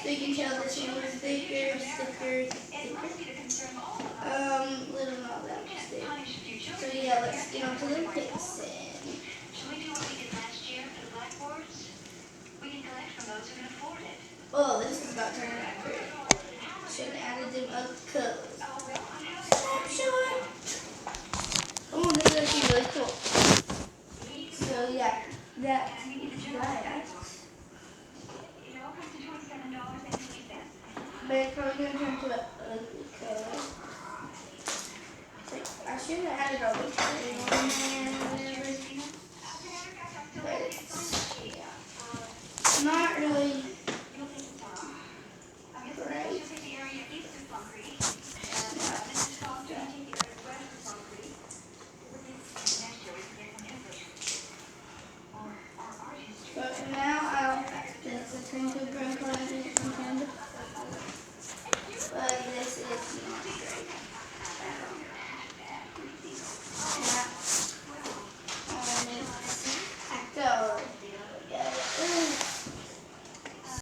So you can tell this one was thicker, little not that thick. So yeah, let's get on to the fixing. Should we do what we did last year for the blackboards? We can collect from those who can afford it. Oh, this is about turning out pretty. Should have added them other colors. Snapshot! Oh, this is actually really cool. So yeah, that's that. But it's probably going to turn to an ugly color. I should have added all the coloring on there and whatever. But it's, yeah, not really